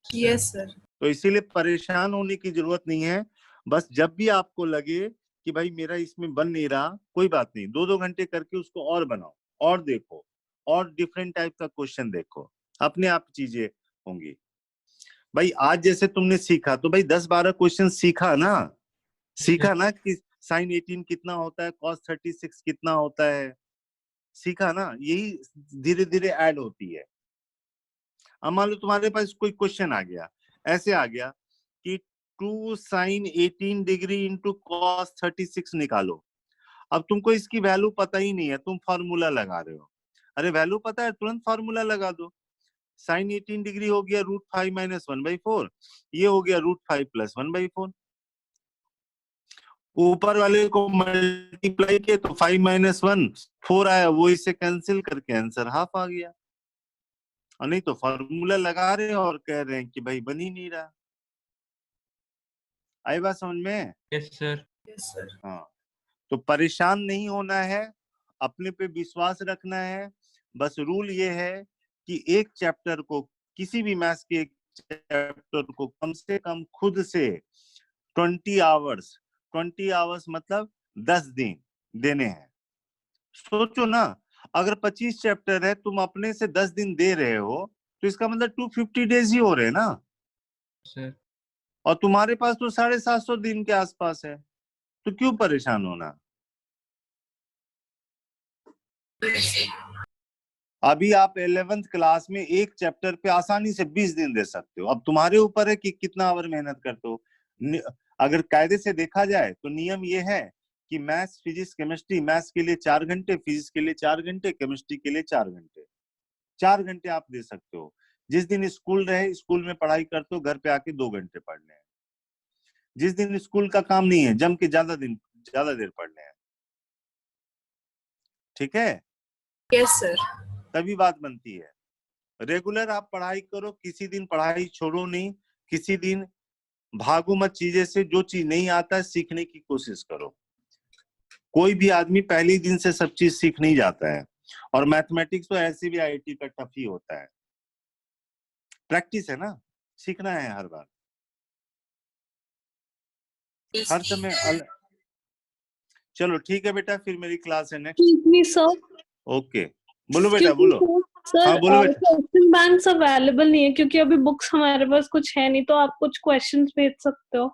यस सर तो इसीलिए परेशान होने की जरूरत नहीं है। बस जब भी आपको लगे कि भाई मेरा इसमें बन नहीं रहा, कोई बात नहीं, 2-2 घंटे करके उसको और बनाओ, और देखो, और डिफरेंट टाइप का क्वेश्चन देखो, अपने आप चीजें होंगी। भाई आज जैसे तुमने सीखा, तो भाई 10-12 क्वेश्चन सीखा ना, सीखा ना कि साइन 18 कितना होता है, कॉस 36 कितना होता है, सीखा ना। यही धीरे धीरे ऐड होती है। अब मान लो तुम्हारे पास कोई क्वेश्चन आ गया, ऐसे आ गया कि 2 साइन 18 डिग्री इंटू कॉस 36 निकालो। अब तुमको इसकी वैल्यू पता ही नहीं है, तुम फॉर्मूला लगा रहे हो। अरे वैल्यू पता है, तुरंत फॉर्मूला लगा दो। साइन 18 डिग्री हो गया √5 - 1/4, ये हो गया √5 + 1/4। ऊपर वाले को मल्टीप्लाई किए तो 5 - 1 4 आया, वो इसे कैंसिल करके आंसर हाफ आ गया। और नहीं तो फॉर्मूला लगा रहे हैं और कह रहे हैं कि भाई बन ही नहीं रहा। आई बात समझ में? Yes sir. Yes, sir. हाँ, तो परेशान नहीं होना है, अपने पे विश्वास रखना है। बस रूल ये है कि एक चैप्टर को, किसी भी मैथ्स के एक चैप्टर को कम से कम खुद से 20 आवर्स मतलब 10 दिन देने हैं। सोचो ना, अगर 25 चैप्टर है, तुम अपने से 10 दिन दे रहे हो, तो इसका मतलब 250 डेज ही हो रहे हैं ना। सर और तुम्हारे पास तो 750 दिन के आसपास है, तो क्यों परेशान होना। Yes, sir. अभी आप 11th क्लास में एक चैप्टर पे आसानी से 20 दिन दे सकते हो। अब तुम्हारे ऊपर है कि कितना आवर मेहनत करते हो। अगर कायदे से देखा जाए तो नियम ये है कि मैथ्स, फिजिक्स, केमिस्ट्री, मैथ्स के लिए 4 घंटे, फिजिक्स के लिए 4 घंटे, केमिस्ट्री के लिए 4 घंटे, 4 घंटे आप दे सकते हो। जिस दिन स्कूल रहे, स्कूल में पढ़ाई करते हो, घर पे आके 2 घंटे पढ़ने हैं। जिस दिन स्कूल का काम नहीं है, जम के ज्यादा देर पढ़ने हैं। ठीक है? Yes, sir. तभी बात बनती है। रेगुलर आप पढ़ाई करो, किसी दिन पढ़ाई छोड़ो नहीं, किसी दिन भागो मत चीजें से। जो चीज नहीं आता है सीखने की कोशिश करो। कोई भी आदमी पहले दिन से सब चीज सीख नहीं जाता है, और मैथमेटिक्स तो ऐसे भी आईआईटी का टफ ही होता है। प्रैक्टिस है ना, सीखना है हर बार, हर समय चलो ठीक है बेटा, फिर मेरी क्लास है नेक्स्ट। सर ओके, बोलो बेटा, बोलो। सर हाँ, बोलो बेटा। क्वेश्चन बैंक्स अवेलेबल नहीं है क्योंकि अभी बुक्स हमारे पास कुछ है नहीं, तो आप कुछ क्वेश्चंस भेज सकते हो।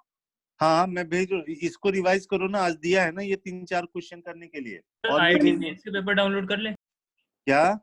हाँ, मैं भेजो, इसको रिवाइज करो ना, आज दिया है ना ये 3-4 क्वेश्चन करने के लिए। और भी आईआईटी भेजो। मेंस के पेपर डाउनलोड कर ले। क्या?